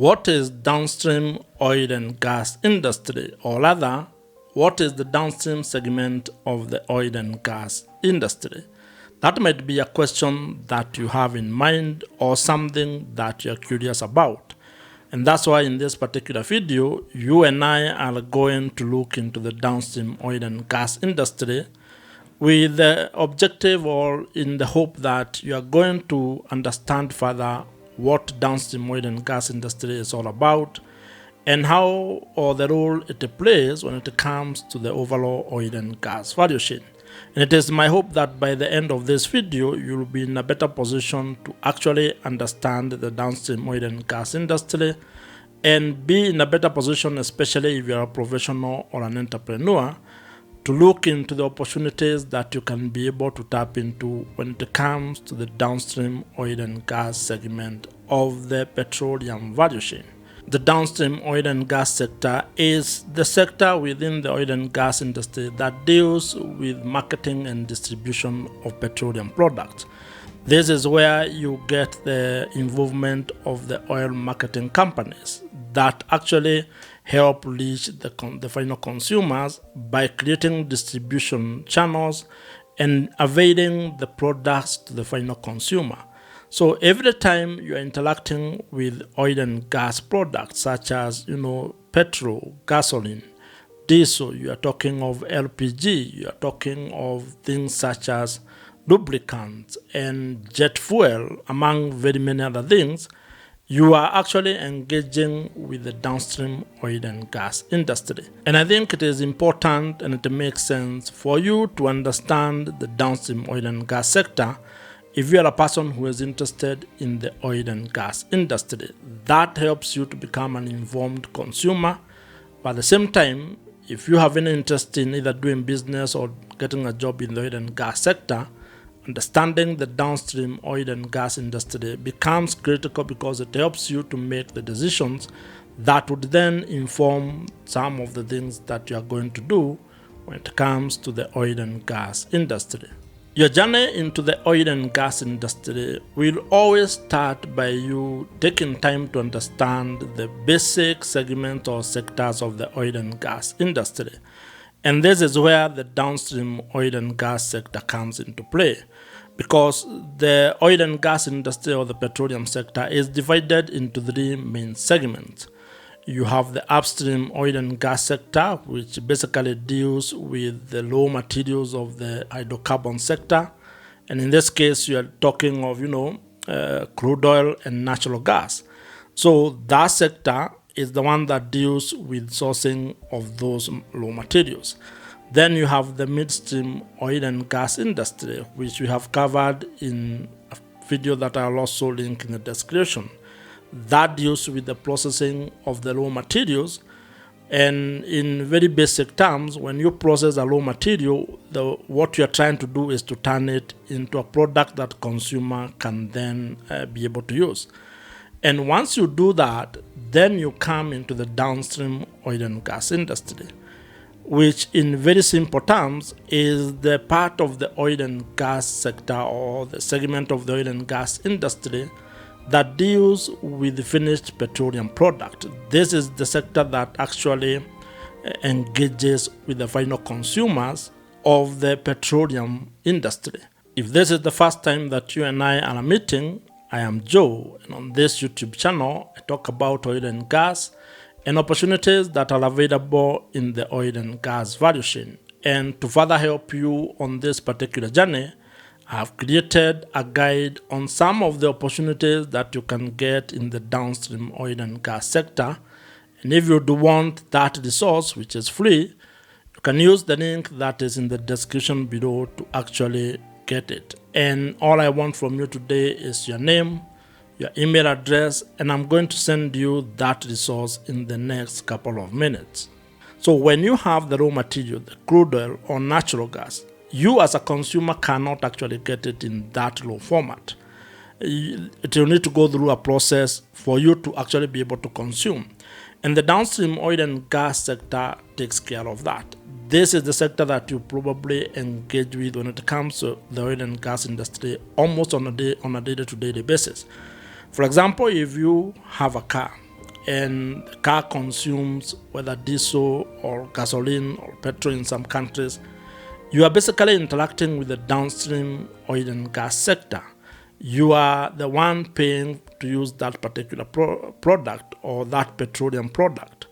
What is downstream oil and gas industry, or rather, what is the downstream segment of the oil and gas industry? That might be a question that you have in mind or something that you're curious about. And that's why in this particular video, you and I are going to look into the downstream oil and gas industry with the objective or in the hope that you are going to understand further what downstream oil and gas industry is all about and how or the role it plays when it comes to the overall oil and gas value chain. And it is my hope that by the end of this video, you'll be in a better position to actually understand the downstream oil and gas industry and be in a better position, especially if you're a professional or an entrepreneur, to look into the opportunities that you can be able to tap into when it comes to the downstream oil and gas segment of the petroleum value chain. The downstream oil and gas sector is the sector within the oil and gas industry that deals with marketing and distribution of petroleum products. This is where you get the involvement of the oil marketing companies that actually help reach the final consumers by creating distribution channels and availing the products to the final consumer. So every time you are interacting with oil and gas products such as, petrol, gasoline, diesel, you are talking of LPG, you are talking of things such as lubricants and jet fuel, among very many other things, you are actually engaging with the downstream oil and gas industry. And I think it is important and it makes sense for you to understand the downstream oil and gas sector if you are a person who is interested in the oil and gas industry. That helps you to become an informed consumer. But at the same time, if you have any interest in either doing business or getting a job in the oil and gas sector, understanding the downstream oil and gas industry becomes critical because it helps you to make the decisions that would then inform some of the things that you are going to do when it comes to the oil and gas industry. Your journey into the oil and gas industry will always start by you taking time to understand the basic segments or sectors of the oil and gas industry. And this is where the downstream oil and gas sector comes into play, because the oil and gas industry or the petroleum sector is divided into three main segments. You have the upstream oil and gas sector, which basically deals with the raw materials of the hydrocarbon sector. And in this case, you are talking of, crude oil and natural gas. So that sector is the one that deals with sourcing of those raw materials. Then you have the midstream oil and gas industry, which we have covered in a video that I'll also link in the description. That deals with the processing of the raw materials. And in very basic terms, when you process a raw material, what you're trying to do is to turn it into a product that consumer can then be able to use. And once you do that, then you come into the downstream oil and gas industry, which in very simple terms is the part of the oil and gas sector or the segment of the oil and gas industry that deals with the finished petroleum product. This is the sector that actually engages with the final consumers of the petroleum industry. If this is the first time that you and I are meeting, I am Joe, and on this YouTube channel, I talk about oil and gas and opportunities that are available in the oil and gas value chain. And to further help you on this particular journey, I have created a guide on some of the opportunities that you can get in the downstream oil and gas sector. And if you do want that resource, which is free, you can use the link that is in the description below to actually get it. And all I want from you today is your name, your email address, and I'm going to send you that resource in the next couple of minutes. So when you have the raw material, the crude oil or natural gas, you as a consumer cannot actually get it in that raw format. It will need to go through a process for you to actually be able to consume. And the downstream oil and gas sector takes care of that. This is the sector that you probably engage with when it comes to the oil and gas industry almost on a day-to-day basis. For example, if you have a car and the car consumes whether diesel or gasoline or petrol in some countries, you are basically interacting with the downstream oil and gas sector. You are the one paying to use that particular product or that petroleum product.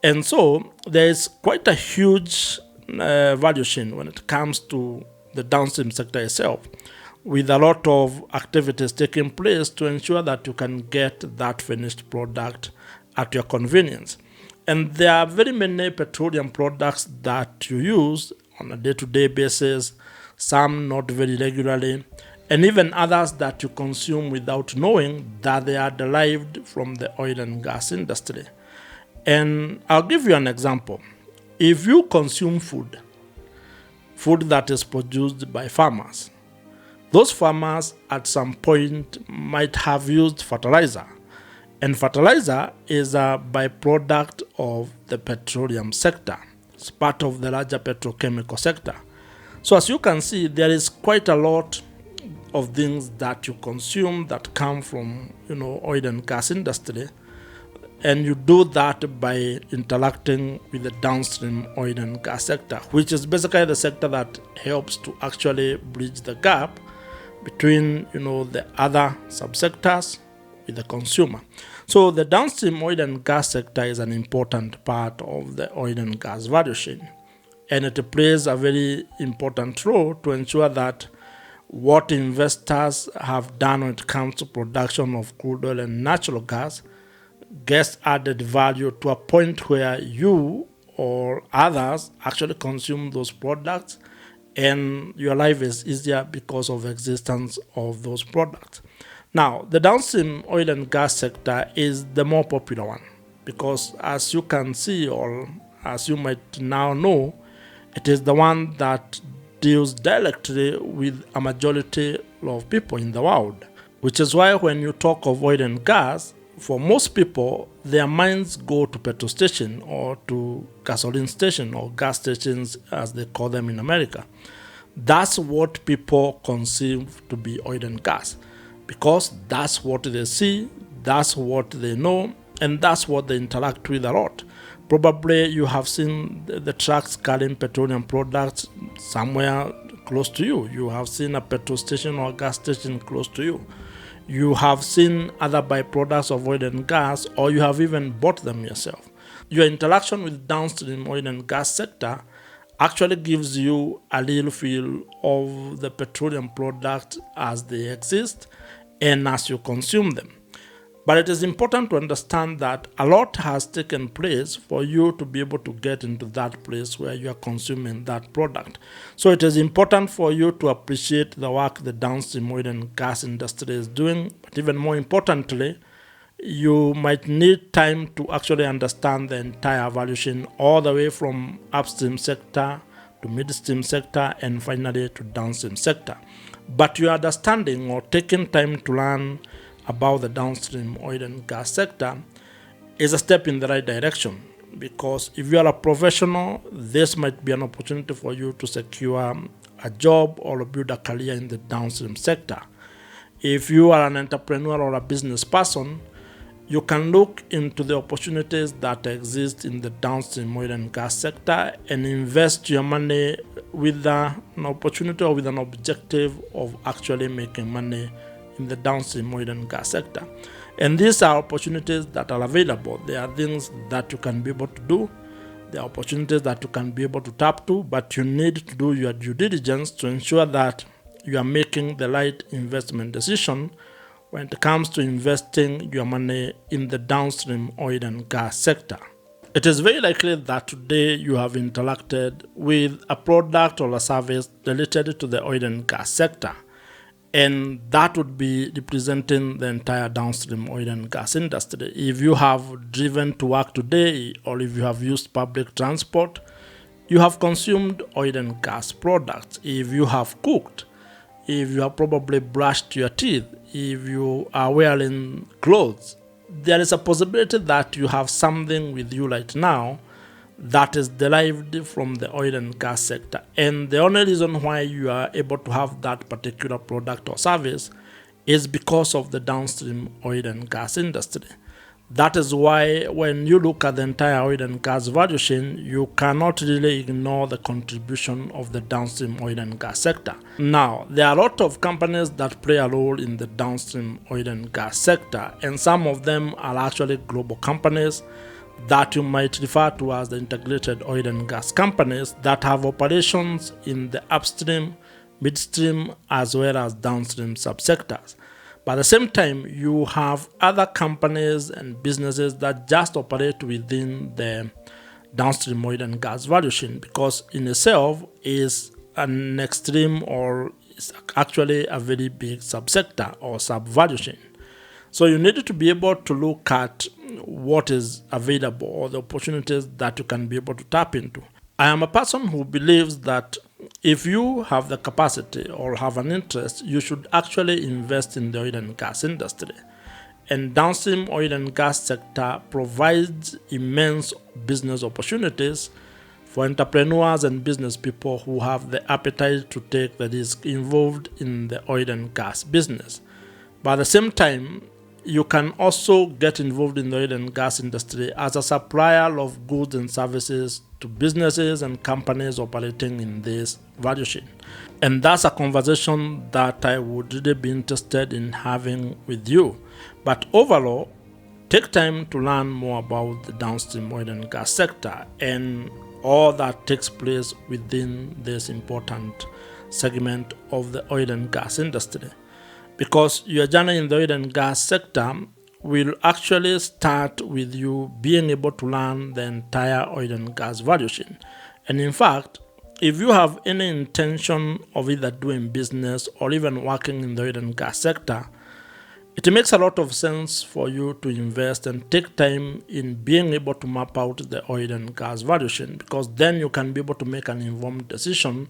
And so there is quite a huge value chain when it comes to the downstream sector itself, with a lot of activities taking place to ensure that you can get that finished product at your convenience. And there are very many petroleum products that you use on a day-to-day basis, some not very regularly, and even others that you consume without knowing that they are derived from the oil and gas industry. And I'll give you an example. If you consume food that is produced by farmers, those farmers at some point might have used fertilizer. And fertilizer is a byproduct of the petroleum sector. It's part of the larger petrochemical sector. So as you can see, there is quite a lot of things that you consume that come from, oil and gas industry. And you do that by interacting with the downstream oil and gas sector, which is basically the sector that helps to actually bridge the gap between, the other subsectors with the consumer. So the downstream oil and gas sector is an important part of the oil and gas value chain. And it plays a very important role to ensure that what investors have done when it comes to production of crude oil and natural gas gets added value to a point where you or others actually consume those products, and your life is easier because of the existence of those products. Now, the downstream oil and gas sector is the more popular one because, as you can see, or as you might now know, it is the one that deals directly with a majority of people in the world, which is why when you talk of oil and gas, for most people, their minds go to petrol station or to gasoline station or gas stations, as they call them in America. That's what people conceive to be oil and gas because that's what they see, that's what they know, and that's what they interact with a lot. Probably you have seen the trucks carrying petroleum products somewhere close to you. You have seen a petrol station or a gas station close to you. You have seen other byproducts of oil and gas, or you have even bought them yourself. Your interaction with downstream oil and gas sector actually gives you a little feel of the petroleum products as they exist and as you consume them. But it is important to understand that a lot has taken place for you to be able to get into that place where you are consuming that product. So it is important for you to appreciate the work the downstream oil and gas industry is doing. But even more importantly, you might need time to actually understand the entire value chain all the way from upstream sector to midstream sector and finally to downstream sector. But your understanding or taking time to learn about the downstream oil and gas sector is a step in the right direction, because if you are a professional, this might be an opportunity for you to secure a job or build a career in the downstream sector. If you are an entrepreneur or a business person, you can look into the opportunities that exist in the downstream oil and gas sector and invest your money with an opportunity or with an objective of actually making money in the downstream oil and gas sector. And these are opportunities that are available. There are things that you can be able to do. There are opportunities that you can be able to tap to, but you need to do your due diligence to ensure that you are making the right investment decision when it comes to investing your money in the downstream oil and gas sector. It is very likely that today you have interacted with a product or a service related to the oil and gas sector, and that would be representing the entire downstream oil and gas industry. If you have driven to work today, or if you have used public transport, you have consumed oil and gas products. If you have cooked, if you have probably brushed your teeth, if you are wearing clothes, there is a possibility that you have something with you right now that is derived from the oil and gas sector. And the only reason why you are able to have that particular product or service is because of the downstream oil and gas industry. That is why when you look at the entire oil and gas value chain, you cannot really ignore the contribution of the downstream oil and gas sector. Now, there are a lot of companies that play a role in the downstream oil and gas sector, and some of them are actually global companies that you might refer to as the integrated oil and gas companies that have operations in the upstream, midstream, as well as downstream subsectors. But at the same time, you have other companies and businesses that just operate within the downstream oil and gas value chain, because in itself is an extreme or is actually a very big subsector or sub-value chain. So you need to be able to look at what is available or the opportunities that you can be able to tap into. I am a person who believes that if you have the capacity or have an interest, you should actually invest in the oil and gas industry. And downstream oil and gas sector provides immense business opportunities for entrepreneurs and business people who have the appetite to take the risk involved in the oil and gas business. But at the same time, you can also get involved in the oil and gas industry as a supplier of goods and services to businesses and companies operating in this value chain. And that's a conversation that I would really be interested in having with you. But overall, take time to learn more about the downstream oil and gas sector and all that takes place within this important segment of the oil and gas industry. Because your journey in the oil and gas sector will actually start with you being able to learn the entire oil and gas value chain. And in fact, if you have any intention of either doing business or even working in the oil and gas sector, it makes a lot of sense for you to invest and take time in being able to map out the oil and gas value chain, because then you can be able to make an informed decision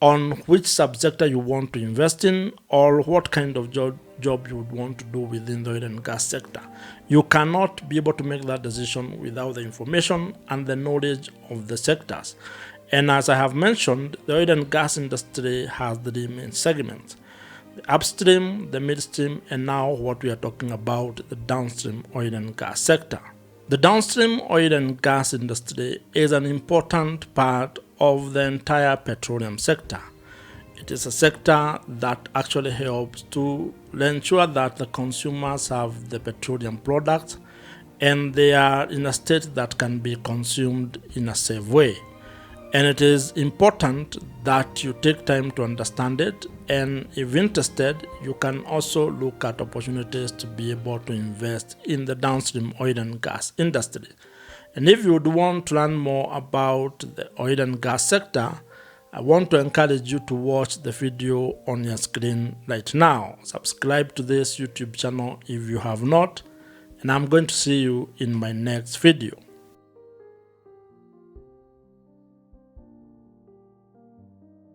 on which subsector you want to invest in or what kind of job you would want to do within the oil and gas sector. You cannot be able to make that decision without the information and the knowledge of the sectors. And as I have mentioned, the oil and gas industry has three main segments: the upstream, the midstream, and now what we are talking about, the downstream oil and gas sector. The downstream oil and gas industry is an important part of the entire petroleum sector. It is a sector that actually helps to ensure that the consumers have the petroleum products and they are in a state that can be consumed in a safe way. And it is important that you take time to understand it, and if interested, you can also look at opportunities to be able to invest in the downstream oil and gas industry. And if you would want to learn more about the oil and gas sector, I want to encourage you to watch the video on your screen right now. Subscribe to this YouTube channel if you have not, and I'm going to see you in my next video.